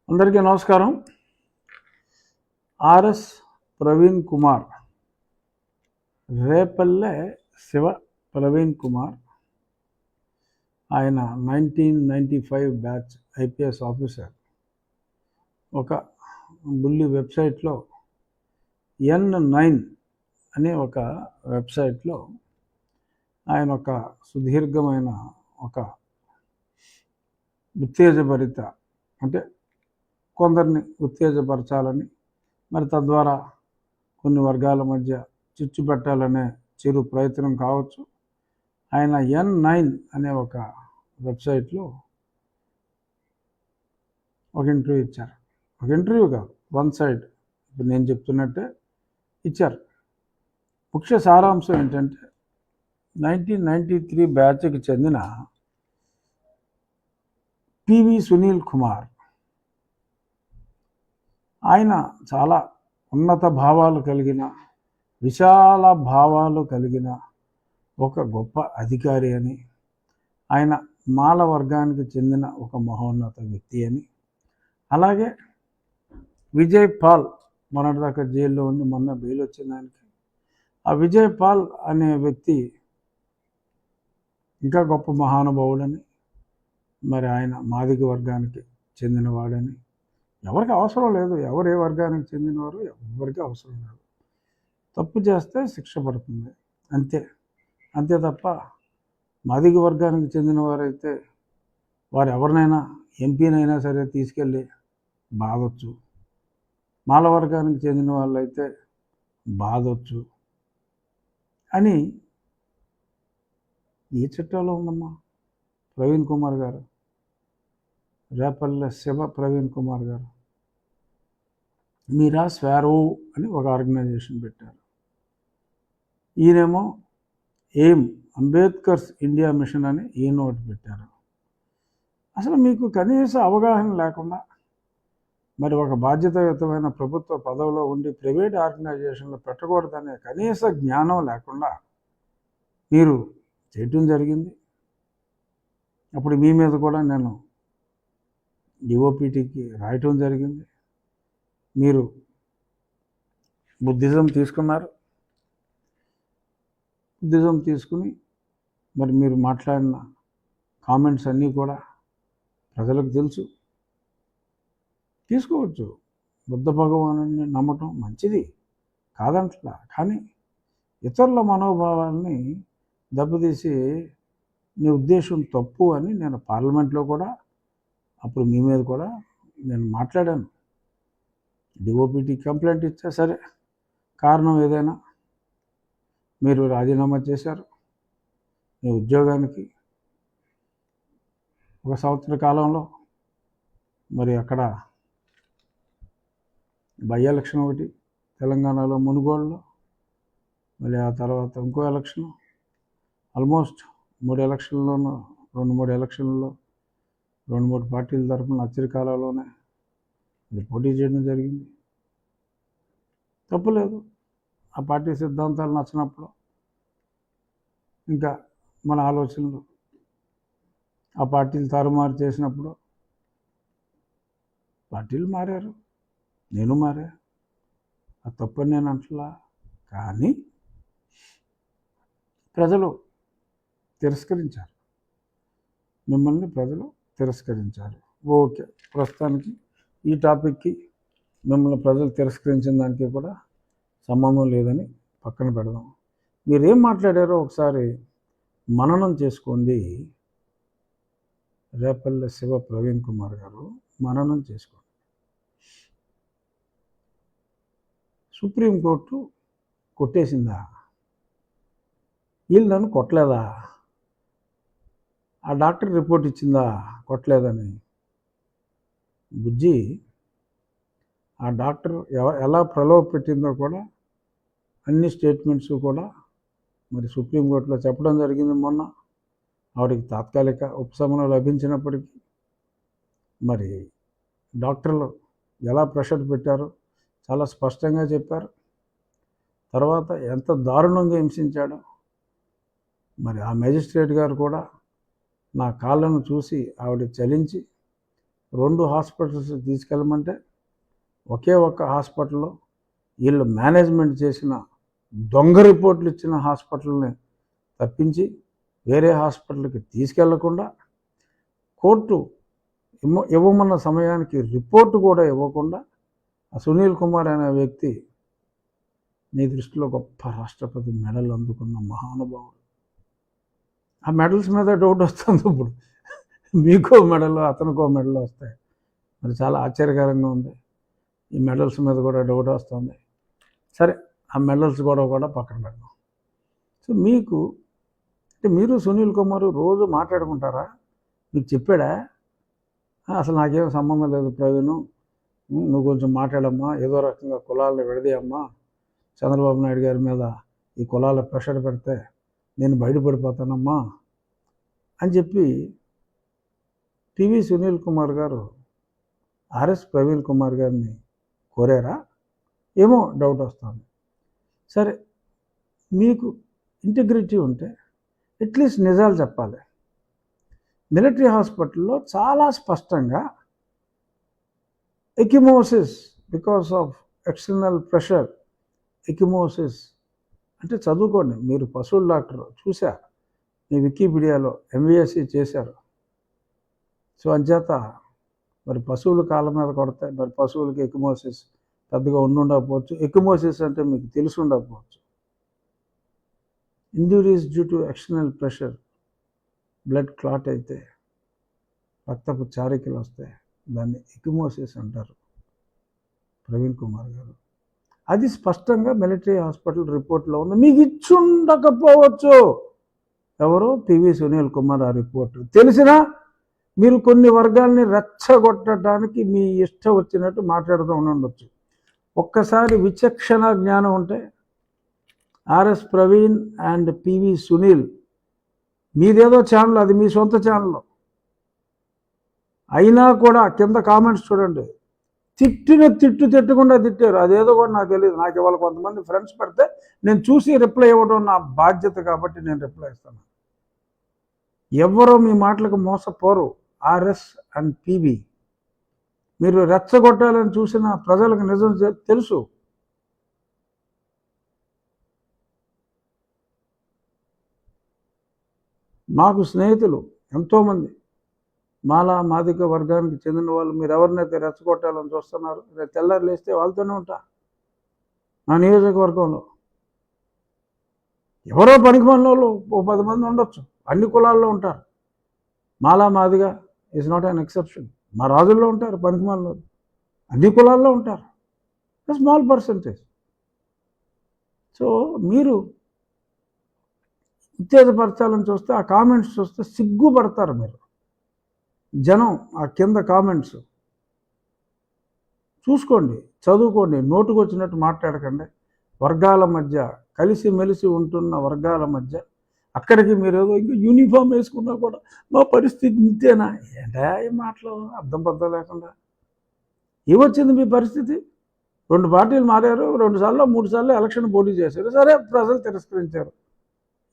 అందరికీ నమస్కారం. ఆర్ఎస్ ప్రవీణ్ కుమార్, రేపల్లె శివ ప్రవీణ్ కుమార్, ఆయన 1995 బ్యాచ్ ఐపీఎస్ ఆఫీసర్. ఒక బుల్లి వెబ్సైట్లో N9 అనే ఒక వెబ్సైట్లో ఆయన ఒక సుదీర్ఘమైన ఒక ఉత్తేజభరిత అంటే కొందరిని ఉత్తేజపరచాలని, మరి తద్వారా కొన్ని వర్గాల మధ్య చిచ్చు పెట్టాలనే చిరు ప్రయత్నం కావచ్చు. ఆయన N9 అనే ఒక వెబ్సైట్లో ఒక ఇంటర్వ్యూ ఇచ్చారు. ఒక ఇంటర్వ్యూ కాదు, వన్ సైడ్. ఇప్పుడు నేను చెప్తున్నట్టే ఇచ్చారు. ముఖ్య సారాంశం ఏంటంటే 1993 బ్యాచ్కి చెందిన పివి సునీల్ కుమార్, ఆయన చాలా ఉన్నత భావాలు కలిగిన, విశాల భావాలు కలిగిన ఒక గొప్ప అధికారి అని, ఆయన మాల వర్గానికి చెందిన ఒక మహోన్నత వ్యక్తి అని, అలాగే విజయ్ పాల్ మొన్నటిదాకా జైల్లో ఉండి మొన్న బెయిల్ వచ్చిన దానికి, ఆ విజయ్ పాల్ అనే వ్యక్తి ఇంకా గొప్ప మహానుభావుడని, మరి ఆయన మాదిగ వర్గానికి చెందినవాడని. ఎవరికి అవసరం లేదు, ఎవరు ఏ వర్గానికి చెందినవారు ఎవరికి అవసరం లేదు. తప్పు చేస్తే శిక్ష పడుతుంది, అంతే తప్ప మాదిగ వర్గానికి చెందిన వారైతే వారు ఎవరినైనా ఎంపీనైనా సరే తీసుకెళ్ళి బాధొచ్చు, మాల వర్గానికి చెందిన వాళ్ళైతే బాధొచ్చు అని ఈ చట్టంలో ఉందమ్మా. ప్రవీణ్ కుమార్ గారు, రేపల్లె శివ ప్రవీణ్ కుమార్ గారు మీరా స్వారో అని ఒక ఆర్గనైజేషన్ పెట్టారు. ఈయనేమో ఎయిమ్ అంబేద్కర్స్ ఇండియా మిషన్ అని ఈయన ఒకటి పెట్టారు. అసలు మీకు కనీస అవగాహన లేకుండా, మరి ఒక బాధ్యతాయుతమైన ప్రభుత్వ పదవిలో ఉండి ప్రైవేట్ ఆర్గనైజేషన్లో పెట్టకూడదనే కనీస జ్ఞానం లేకుండా మీరు చేయటం జరిగింది. అప్పుడు మీ మీద కూడా నేను డిఓపిటికి రాయటం జరిగింది. మీరు బుద్ధిజం తీసుకున్నారు. బుద్ధిజం తీసుకుని మరి మీరు మాట్లాడిన కామెంట్స్ అన్నీ కూడా ప్రజలకు తెలుసు. తీసుకోవచ్చు, బుద్ధ భగవానుని నమ్మటం మంచిది కాదంటలా, కానీ ఇతరుల మనోభావాల్ని దెబ్బతీసి మీ ఉద్దేశం తప్పు అని నేను పార్లమెంట్లో కూడా అప్పుడు మీ మీద కూడా నేను మాట్లాడాను. డిఓపిటి కంప్లైంట్ ఇచ్చా, సరే కారణం ఏదైనా మీరు రాజీనామా చేశారు. మీ ఉద్యోగానికి 1 సంవత్సర కాలంలో మరి అక్కడ బై ఎలక్షన్ ఒకటి తెలంగాణలో మునుగోడులో, మళ్ళీ ఆ తర్వాత ఇంకో ఎలక్షన్, ఆల్మోస్ట్ 3 ఎలక్షన్లోనూ 2-3 ఎలక్షన్లలో 2-3 పార్టీల తరఫున అచ్చరికాలలోనే ఇది పోటీ చేయడం జరిగింది. తప్పులేదు. ఆ పార్టీ సిద్ధాంతాలు నచ్చినప్పుడు ఇంకా మన ఆలోచనలు ఆ పార్టీలు తారుమారు చేసినప్పుడు పార్టీలు మారారు, నేను మారా. ఆ తప్పని నేను అంటలా, కానీ ప్రజలు తిరస్కరించారు. మిమ్మల్ని ప్రజలు తిరస్కరించారు. ఓకే, ప్రస్తుతానికి ఈ టాపిక్కి మిమ్మల్ని ప్రజలు తిరస్కరించిన దానికి కూడా సంబంధం లేదని పక్కన పెడదాం. మీరేం మాట్లాడారో ఒకసారి మననం చేసుకోండి. రేపల్లె శివ ప్రవీణ్ కుమార్ గారు మననం చేసుకోండి. సుప్రీంకోర్టు కొట్టేసిందా? వీళ్ళు నన్ను కొట్టలేదా? ఆ డాక్టర్ రిపోర్ట్ ఇచ్చిందా కొట్టలేదని? బుజ్జి, ఆ డాక్టర్ ఎలా ప్రలోభ పెట్టిందో కూడా అన్ని స్టేట్మెంట్స్ కూడా మరి సుప్రీంకోర్టులో చెప్పడం జరిగింది. మొన్న ఆవిడకి తాత్కాలిక ఉపశమనం లభించినప్పటికీ మరి డాక్టర్లు ఎలా ప్రెషర్ పెట్టారో చాలా స్పష్టంగా చెప్పారు. తర్వాత ఎంత దారుణంగా హింసించాడో మరి ఆ మేజిస్ట్రేట్ గారు కూడా నా కాళ్ళను చూసి ఆవిడ చలించి 2 హాస్పిటల్స్ తీసుకెళ్ళమంటే ఒకే ఒక్క హాస్పిటల్లో వీళ్ళు మేనేజ్మెంట్ చేసిన దొంగ రిపోర్ట్లు ఇచ్చిన హాస్పిటల్ని తప్పించి వేరే హాస్పిటల్కి తీసుకెళ్లకుండా కోర్టు ఇవ్వమన్న సమయానికి రిపోర్టు కూడా ఇవ్వకుండా ఆ సునీల్ కుమార్ అనే వ్యక్తి నీ దృష్టిలో గొప్ప రాష్ట్రపతి మెడల్ అందుకున్న మహానుభావుడు. ఆ మెడల్స్ మీద డౌట్ వస్తుంది ఇప్పుడు. మీకో మెడల్ అతనికో మెడల్ వస్తాయి. మరి చాలా ఆశ్చర్యకరంగా ఉంది. ఈ మెడల్స్ మీద కూడా డౌట్ వస్తుంది. సరే, ఆ మెడల్స్ కూడా పక్కన పెడదాం. సో మీకు అంటే మీరు సునీల్ కుమార్ రోజు మాట్లాడుకుంటారా? మీకు చెప్పాడా అసలు నాకేం సంబంధం లేదు ప్రవీణ్, నువ్వు కొంచెం మాట్లాడమ్మా, ఏదో రకంగా కులాలను విడదీయమ్మా, చంద్రబాబు నాయుడు గారి మీద ఈ కులాల ప్రెషర్ పెడితే నేను బయటపడిపోతానమ్మా అని చెప్పి పివి సునీల్ కుమార్ గారు ఆర్ఎస్ ప్రవీణ్ కుమార్ గారిని కోరారా? ఏమో డౌట్ వస్తుంది. సరే, మీకు ఇంటిగ్రిటీ ఉంటే అట్లీస్ట్ నిజాలు చెప్పాలి. మిలిటరీ హాస్పిటల్లో చాలా స్పష్టంగా ecchymosis because of external pressure, ecchymosis అంటే చదువుకోండి, మీరు పశువుల డాక్టర్ చూసా, మీ వికీపీడియాలో ఎంబీఎస్సీ చేశారు. సో అంచేత మరి పశువుల కాళ్ళ మీద కొడతాయి, మరి పశువులకి ఎకిమోసిస్ పెద్దగా ఉండకపోవచ్చు. ఎకిమోసిస్ అంటే మీకు తెలిసి ఉండకపోవచ్చు. Injuries due to external pressure, blood clot అయితే రక్తపు చారికలు వస్తాయి, దాన్ని ఎకిమోసిస్ అంటారు ప్రవీణ్ కుమార్ గారు. అది స్పష్టంగా మిలిటరీ హాస్పిటల్ రిపోర్ట్లో ఉంది. మీకు ఇచ్చుండకపోవచ్చు ఎవరు? పివి సునీల్ కుమార్ ఆ రిపోర్టు తెలిసినా మీరు కొన్ని వర్గాల్ని రెచ్చగొట్టడానికి మీ ఇష్టం వచ్చినట్టు మాట్లాడుతూ ఉండొచ్చు. ఒక్కసారి విచక్షణ జ్ఞానం ఉంటే RS Praveen and PV Sunil, మీదేదో ఛానల్, అది మీ సొంత ఛానల్ అయినా కూడా కింద కామెంట్స్ చూడండి. తిట్టకుండా తిట్టారు. అదేదో కూడా నాకు తెలియదు. నాకు ఇవాళ కొంతమంది ఫ్రెండ్స్ పెడితే నేను చూసి రిప్లై ఇవ్వడం నా బాధ్యత కాబట్టి నేను రిప్లై ఇస్తాను. ఎవరో మీ మాటలకు మోసపోరు. ఆర్ఎస్ అండ్ పివి మీరు రెచ్చగొట్టాలని చూసిన ప్రజలకు నిజం తెలుసు. మాకు స్నేహితులు ఎంతోమంది మాలా మాదిక వర్గానికి చెందిన వాళ్ళు, మీరు ఎవరినైతే రెచ్చగొట్టాలని చూస్తున్నారు, రేపు తెల్లారు లేస్తే వాళ్ళతోనే ఉంటా. నా నియోజకవర్గంలో ఎవరో పనికిమాలిన వాళ్ళు 10 మంది ఉండొచ్చు, అన్ని కులాల్లో ఉంటారు. మాలా Madiga is not an exception. మా రాజుల్లో ఉంటారు పనికిమాలిన వాళ్ళు, అన్ని కులాల్లో ఉంటారు, స్మాల్ పర్సంటేజ్. సో మీరు ఉత్తేజపరచాలని చూస్తే ఆ కామెంట్స్ చూస్తే సిగ్గుపడతారు మీరు. జనం ఆ కింద కామెంట్స్ చూసుకోండి, చదువుకోండి, నోటుకు వచ్చినట్టు మాట్లాడకండి. వర్గాల మధ్య కలిసిమెలిసి ఉంటున్న వర్గాల మధ్య అక్కడికి మీరు ఏదో ఇంకా యూనిఫామ్ వేసుకున్నా కూడా మా పరిస్థితి ఇంతేనా? ఏంటా ఈ మాటలు అర్థం పద్ధం లేకుండా. ఏమొచ్చింది మీ పరిస్థితి? 2 పార్టీలు మారారు, 2 సార్లు 3 సార్లు ఎలక్షన్ పోటీ చేశారు, సరే ప్రజలు తిరస్కరించారు.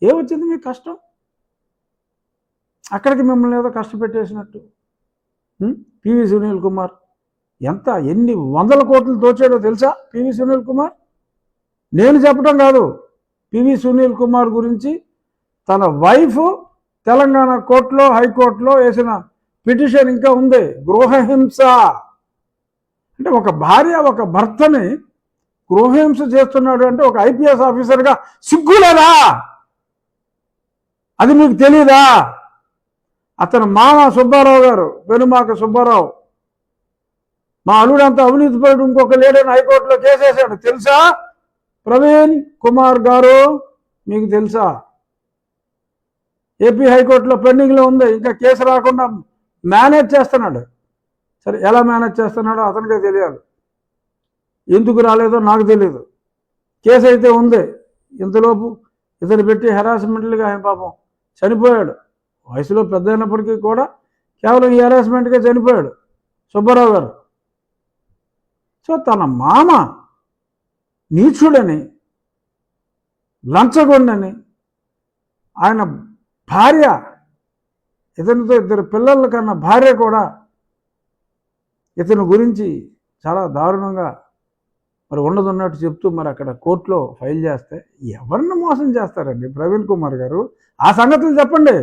ఏమొచ్చింది మీకు కష్టం? అక్కడికి మిమ్మల్ని ఏదో కష్టపెట్టేసినట్టు. పివి సునీల్ కుమార్ ఎన్ని 100 కోట్లు దోచాడో తెలుసా పివి సునీల్ కుమార్? నేను చెప్పడం కాదు, పివి సునీల్ కుమార్ గురించి తన వైఫ్ తెలంగాణ కోర్టులో, హైకోర్టులో వేసిన పిటిషన్ ఇంకా ఉంది. గృహహింస అంటే ఒక భార్య ఒక భర్తని గృహహింస చేస్తున్నాడు అంటే ఒక ఐపీఎస్ ఆఫీసర్గా సిగ్గులేదా? అది మీకు తెలీదా? అతను మామ సుబ్బారావు గారు, పెనుమాక సుబ్బారావు, మా అల్లుడంతా అవినీతిపరుడు, ఇంకొక లేడని హైకోర్టులో కేసేశాడు. తెలుసా ప్రవీణ్ కుమార్ గారు? మీకు తెలుసా? ఏపీ హైకోర్టులో పెండింగ్లో ఉంది, ఇంకా కేసు రాకుండా మేనేజ్ చేస్తున్నాడు. సరే, ఎలా మేనేజ్ చేస్తున్నాడో అతనికే తెలియాలి, ఎందుకు రాలేదో నాకు తెలియదు. కేసు అయితే ఉంది. ఇంతలోపు ఇతను పెట్టి హెరాస్మెంట్లుగా ఆయన పాపం చనిపోయాడు. వయసులో పెద్ద అయినప్పటికీ కూడా కేవలం ఈ హెరాస్మెంట్గా చనిపోయాడు సుబ్బారావు గారు. సో తన మామ నీచుడని, లంచగొండని, ఆయన భార్య, ఇతనితో 2 పిల్లల కన్నా భార్య కూడా ఇతని గురించి చాలా దారుణంగా మరి ఉన్నదన్నట్టు చెప్తూ మరి అక్కడ కోర్టులో ఫైల్ చేస్తే ఎవరిని మోసం చేస్తారండి ప్రవీణ్ కుమార్ గారు? ఆ సంగతులు చెప్పండి.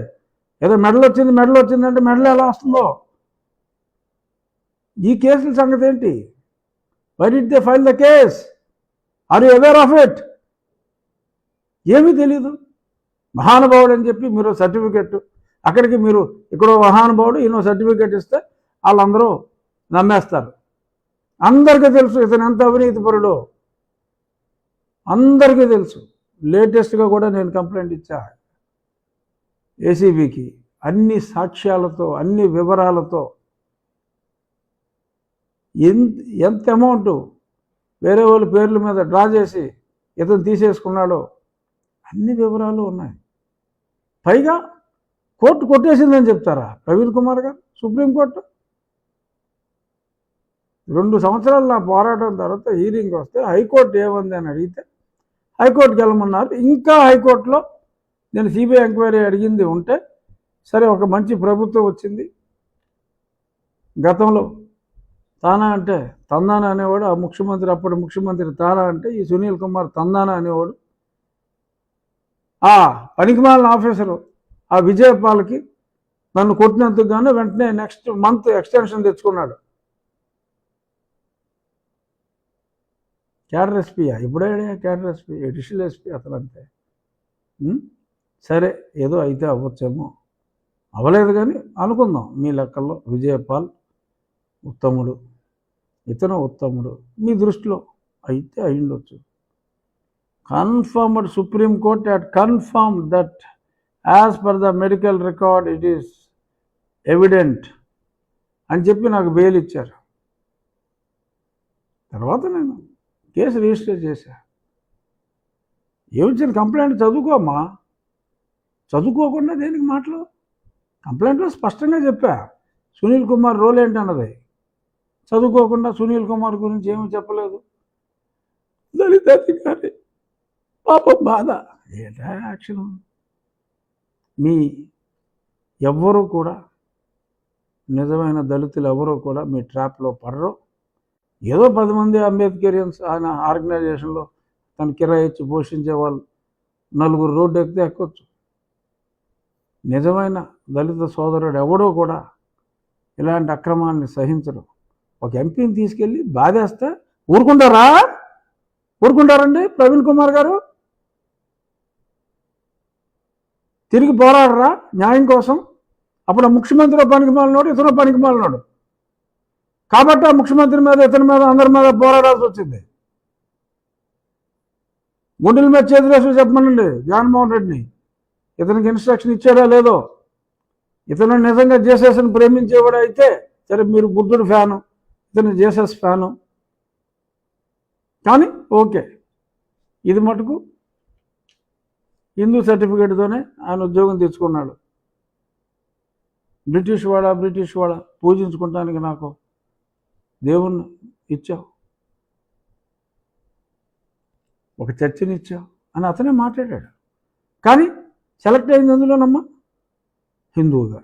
ఏదో మెడల్ వచ్చిందంటే మెడల్ ఎలా వస్తుందో, ఈ కేసుల సంగతి ఏంటి? Why did they file the case? Are you aware of it? ఏమీ తెలీదు. మహానుభావుడు అని చెప్పి మీరు సర్టిఫికెట్, అక్కడికి మీరు ఇక్కడో మహానుభావుడు ఈయనో సర్టిఫికెట్ ఇస్తే వాళ్ళందరూ నమ్మేస్తారు. అందరికీ తెలుసు ఇతను ఎంత అవినీతిపరుడో, అందరికీ తెలుసు. లేటెస్ట్గా కూడా నేను కంప్లైంట్ ఇచ్చా ఏసీబీకి, అన్ని సాక్ష్యాలతో, అన్ని వివరాలతో. ఎంత అమౌంట్ వేరే వాళ్ళ పేర్ల మీద డ్రా చేసి ఇతను తీసేసుకున్నాడో అన్ని వివరాలు ఉన్నాయి. పైగా కోర్టు కొట్టేసిందని చెప్తారా ప్రవీణ్ కుమార్ గారు? సుప్రీంకోర్టు 2 సంవత్సరాలు నా పోరాటం తర్వాత హీరింగ్ వస్తే హైకోర్టు ఏముంది అని అడిగితే హైకోర్టుకి వెళ్ళమన్నారు. ఇంకా హైకోర్టులో నేను సిబిఐ ఎంక్వైరీ అడిగింది ఉంటే, సరే ఒక మంచి ప్రభుత్వం వచ్చింది. గతంలో తానా అంటే తందానా అనేవాడు, ఆ ముఖ్యమంత్రి, అప్పటి ముఖ్యమంత్రి తానా అంటే ఈ సునీల్ కుమార్ తందానా అనేవాడు. ఆ పనికిమాలిన ఆఫీసరు ఆ విజయపాల్కి నన్ను కొట్టినందుకు గాను వెంటనే నెక్స్ట్ మంత్ ఎక్స్టెన్షన్ తెచ్చుకున్నాడు. క్యాడర్ ఎస్పీయా? ఇప్పుడే క్యాడర్ ఎస్పీ, అడిషనల్ ఎస్పీ అతను అంతే. సరే ఏదో అయితే అవ్వచ్చేమో, అవ్వలేదు కానీ అనుకుందాం. మీ లెక్కల్లో విజయపాల్ ఉత్తముడు, ఇతను ఉత్తముడు మీ దృష్టిలో అయితే అయ్యుండొచ్చు. Confirmed, supreme court had confirmed that as per the medical record it is evident అని చెప్పి నాకు బెయిల్ ఇచ్చారు. తర్వాత నేను కేసు రిజిస్టర్ చేశా. ఏమిచ్చిన కంప్లైంట్ చదువుకోమ్మా, చదువుకోకుండా దేనికి మాటలు? కంప్లైంట్లో స్పష్టంగా చెప్పా సునీల్ కుమార్ రోల్ ఏంటన్నది. చదువుకోకుండా సునీల్ కుమార్ గురించి ఏమీ చెప్పలేదు. దళిత అధికారి పాపం బాధ. ఏంటా యాక్షన్? మీ ఎవ్వరూ కూడా, నిజమైన దళితులు ఎవరూ కూడా మీ ట్రాప్లో పడరు. ఏదో 10 మంది అంబేద్కరియన్స్ ఆయన ఆర్గనైజేషన్లో తన కిరాయి ఇచ్చి పోషించే వాళ్ళు 4 రోడ్డు ఎక్కితే ఎక్కొచ్చు. నిజమైన దళిత సోదరుడు ఎవడో కూడా ఇలాంటి అక్రమాన్ని సహించరు. ఒక ఎంపీని తీసుకెళ్ళి బాధేస్తే ఊరుకుంటారండి ప్రవీణ్ కుమార్ గారు? తిరిగి పోరాడరా న్యాయం కోసం? అప్పుడు ఆ ముఖ్యమంత్రి పనికిమాలినోడు, ఇతను పనికిమాలినోడు కాబట్టి ఆ ముఖ్యమంత్రి మీద, ఇతని మీద, అందరి మీద పోరాడాల్సి వచ్చింది. గుండెల మీద చేతులేసి చెప్పమనండి జగన్మోహన్ రెడ్డిని, ఇతనికి ఇన్స్ట్రక్షన్ ఇచ్చాడా లేదో. ఇతను నిజంగా జేసెస్ని ప్రేమించేవాడు అయితే సరే, మీరు బుద్ధుడు ఫ్యాను, ఇతను జేసెస్ ఫ్యాను, కానీ ఓకే. ఇది మటుకు హిందూ సర్టిఫికేట్తోనే ఆయన ఉద్యోగం తెచ్చుకున్నాడు. బ్రిటిష్ వాడ పూజించుకుంటానికి నాకు దేవుణ్ణి ఇచ్చావు, ఒక చర్చిని ఇచ్చావు అని అతనే మాట్లాడాడు. కానీ సెలెక్ట్ అయింది ఎందులోనమ్మా? హిందువుగా.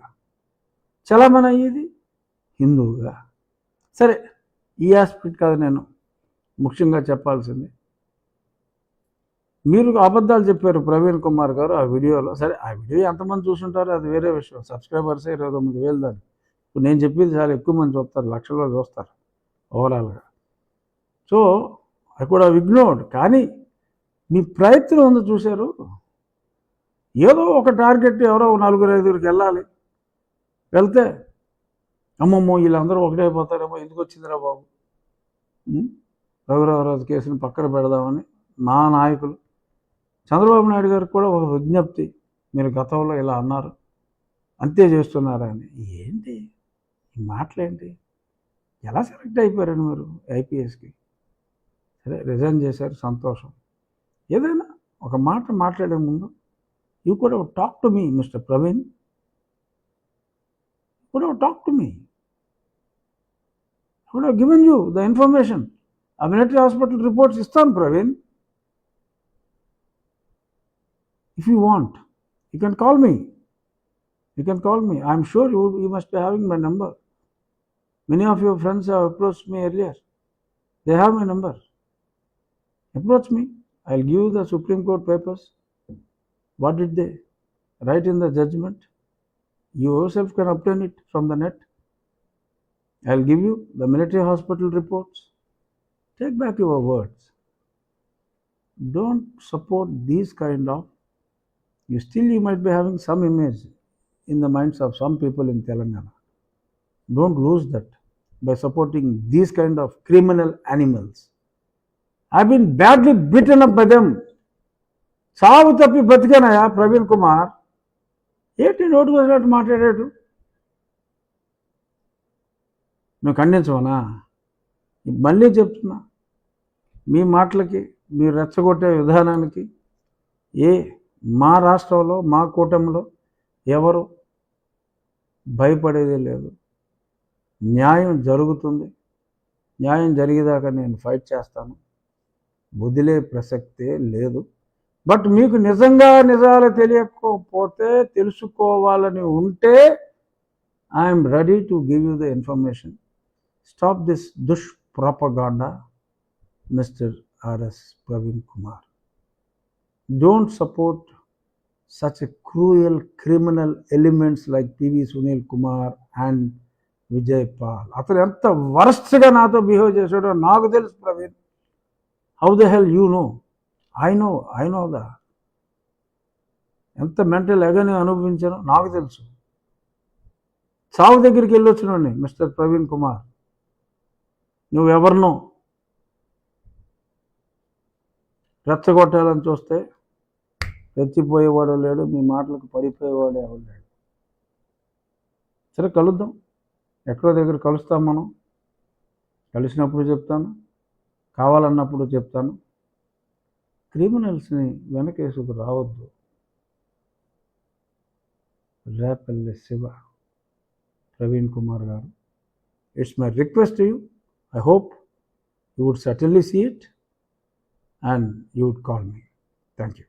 చలామణి అయ్యేది హిందువుగా. సరే, ఈ ఆస్పెక్ట్ కాదు నేను ముఖ్యంగా చెప్పాల్సింది. మీరు అబద్ధాలు చెప్పారు ప్రవీణ్ కుమార్ గారు ఆ వీడియోలో. సరే, ఆ వీడియో ఎంతమంది చూసుంటారో అది వేరే విషయం. సబ్స్క్రైబర్స్ 29,000 దాన్ని. ఇప్పుడు నేను చెప్పేది చాలా ఎక్కువ మంది చూస్తారు, లక్షల్లో చూస్తారు ఓవరాల్గా. సో అది కూడా ఇగ్నోర్డ్. కానీ మీ ప్రయత్నం ఉంది చూశారు. ఏదో ఒక టార్గెట్, ఎవరో 4-5 వెళ్ళాలి. వెళ్తే అమ్మమ్మో వీళ్ళందరూ ఒకటైపోతారేమో, ఎందుకు వచ్చిందిరా బాబు, రఘురామరాజు కేసుని పక్కన పెడదామని మా నాయకులు చంద్రబాబు నాయుడు గారికి కూడా ఒక విజ్ఞప్తి, మీరు గతంలో ఇలా అన్నారు, అంతే చేస్తున్నారా అని. ఏంటి ఈ మాటలేంటి? ఎలా సెలెక్ట్ అయిపోయారండి మీరు ఐపీఎస్కి? సరే, రిజైన్ చేశారు, సంతోషం. ఏదైనా ఒక మాట మాట్లాడే ముందు you could have talk to me mister Praveen, could have talk to me, could have given you the information. ఆ మిలిటరీ హాస్పిటల్ రిపోర్ట్స్ ఇస్తాను Praveen. If you want, you can call me. You can call me. I'm sure you must be having my number. Many of your friends have approached me earlier. They have my number. Approach me. I'll give you the Supreme Court papers. What did they write in the judgment? You yourself can obtain it from the net. I'll give you the military hospital reports. Take back your words. Don't support these kind of, you might be having some image in the minds of some people in Telangana. Don't lose that by supporting these kind of criminal animals. I've been badly beaten up by them. సాగు తప్పి బతికానయా ప్రవీణ్ కుమార్. ఏంటి నోటుకు వచ్చినట్టు మాట్లాడాడు? మేము ఖండించమనా? మళ్ళీ చెప్తున్నా, మీ మాటలకి, మీరు రెచ్చగొట్టే విధానానికి మా రాష్ట్రంలో, మా కూటమిలో ఎవరు భయపడేదే లేదు. న్యాయం జరుగుతుంది. న్యాయం జరిగేదాకా నేను ఫైట్ చేస్తాను. వదిలే ప్రసక్తే లేదు. బట్ మీకు నిజంగా నిజాలు తెలియకపోతే, తెలుసుకోవాలని ఉంటే, I'm ready to give you the information. Stop this దుష్ప్రపగాండా, mister RS Praveen Kumar. Don't support such a cruel criminal elements like PV Sunil Kumar and Vijay Pal. అతను ఎంత వరస్ట్గా నాతో బిహేవ్ చేశాడో నాకు తెలుసు Praveen. How the hell you know? I know that. ఎంత mental agony అనుభవించానో నాకు తెలుసు. చావు దగ్గరికి వెళ్ళొచ్చినండి మిస్టర్ ప్రవీణ్ కుమార్. నువ్వెవరినో రెచ్చగొట్టాలని చూస్తే రెచ్చిపోయేవాడు లేడు, మీ మాటలకు పడిపోయేవాడు ఎవరు లేడు. సరే, కలుద్దాం. ఎక్కడో దగ్గర కలుస్తాం మనం. కలిసినప్పుడు చెప్తాను, కావాలన్నప్పుడు చెప్తాను. క్రిమినల్స్ని వెనకేసుకు రావద్దు. రేపల్లె శివ ప్రవీణ్ కుమార్ గారు, it's my request to you. I hope you would certainly see it and you would call me. Thank you.